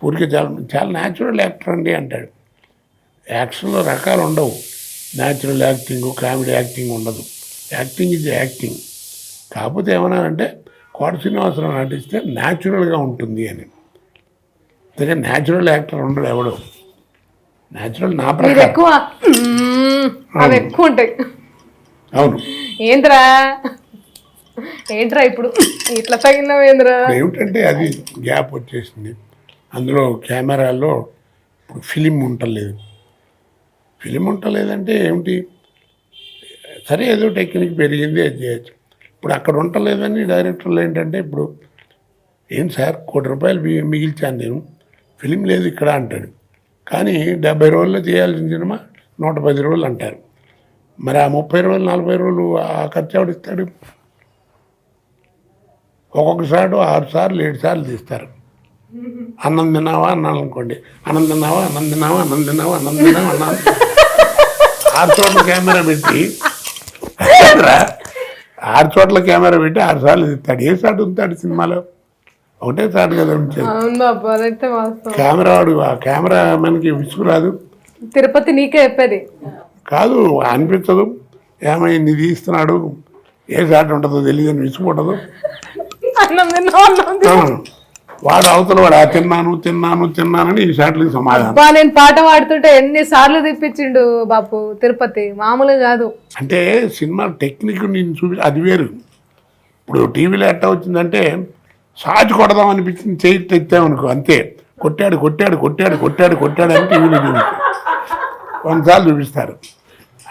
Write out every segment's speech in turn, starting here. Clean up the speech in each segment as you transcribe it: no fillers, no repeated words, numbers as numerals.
ఊరికే చాలా చాలా న్యాచురల్ యాక్టర్ అండి అంటాడు. యాక్షన్లో రకాలు ఉండవు. న్యాచురల్ యాక్టింగ్, కామెడీ యాక్టింగ్ ఉండదు. యాక్టింగ్ ఇది యాక్టింగ్. కాకపోతే ఏమన్నానంటే కోట శ్రీనివాసరావు నటిస్తే న్యాచురల్గా ఉంటుంది అని. అందుకే న్యాచురల్ యాక్టర్ ఉండడు ఎవడు. న్యాచురల్ నా ప్రకారం ఎక్కువ అవి ఎక్కువ ఉంటాయి. అవును. ఏంద్రా ఇప్పుడు ఇట్లా తగినవేంద్రా ఏమిటంటే అది గ్యాప్ వచ్చేసింది. అందులో కెమెరాల్లో ఫిలిం ఉండలేదు. ఫిలిం ఉండలేదంటే ఏమిటి, సరే ఏదో టెక్నిక్ పెరిగింది అది చేయొచ్చు. ఇప్పుడు అక్కడ ఉండలేదని డైరెక్టర్లు ఏంటంటే ఇప్పుడు ఏం సార్ ₹1 కోటి మిగిల్చాను నేను, ఫిలిం లేదు ఇక్కడ అంటాడు. కానీ 70 రోజుల్లో చేయాల్సిన సినిమా 110 రోజులు అంటారు. మరి ఆ 30 రోజులు 40 రోజులు ఆ ఖర్చు ఎవడిస్తాడు? ఒక్కొక్కసారి 6 సార్లు 7 సార్లు తీస్తారు. అన్నం తిన్నావా అన్నాను అనుకోండి, అన్నం తిన్నావా అన్నం తిన్నావా అన్నం తిన్నావా అన్నం తిన్నావా అన్నాను 6 చోట్ల కెమెరా పెట్టి 6 చోట్ల కెమెరా పెట్టి 6 సార్లు తీస్తాడు. ఏ సాటు ఉంటాడు సినిమాలో? ఒకటే సాటు కదా ఉంటుంది. కెమెరా వాడు ఆ కెమెరా మనకి విసుగురాదు. తిరుపతి నీకే చెప్పేది కాదు, అనిపించదు. ఏమైంది తీస్తున్నాడు, ఏ సాటు ఉంటుందో తెలియదని విసుగుంటదు. వాడు అవతల వాడు తిన్నాను తిన్నాను తిన్నానని ఈ షాట్లకి సమాధానం. నేను పాట పాడుతుంటే ఎన్ని సార్లు తిప్పించిండు బాపు తిరుపతి, మామూలు కాదు. అంటే సినిమా టెక్నిక్ నేను అది వేరు. ఇప్పుడు టీవీలో ఎట్లా వచ్చిందంటే సాజు కొడదాం అనిపించింది, చేయి తెచ్చామనుకో అంతే, కొట్టాడు కొట్టాడు కొట్టాడు కొట్టాడు కొట్టాడు అని టీవీలో చూపిస్తారు, 100 సార్లు చూపిస్తారు.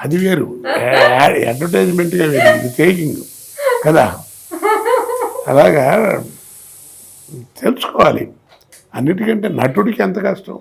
అది వేరు, అడ్వర్టైజ్మెంట్గా వేరు, ఇది టేకింగ్ కదా. అలాగా తెలుసుకోవాలి. అన్నిటికంటే నటుడికి ఎంత కష్టం.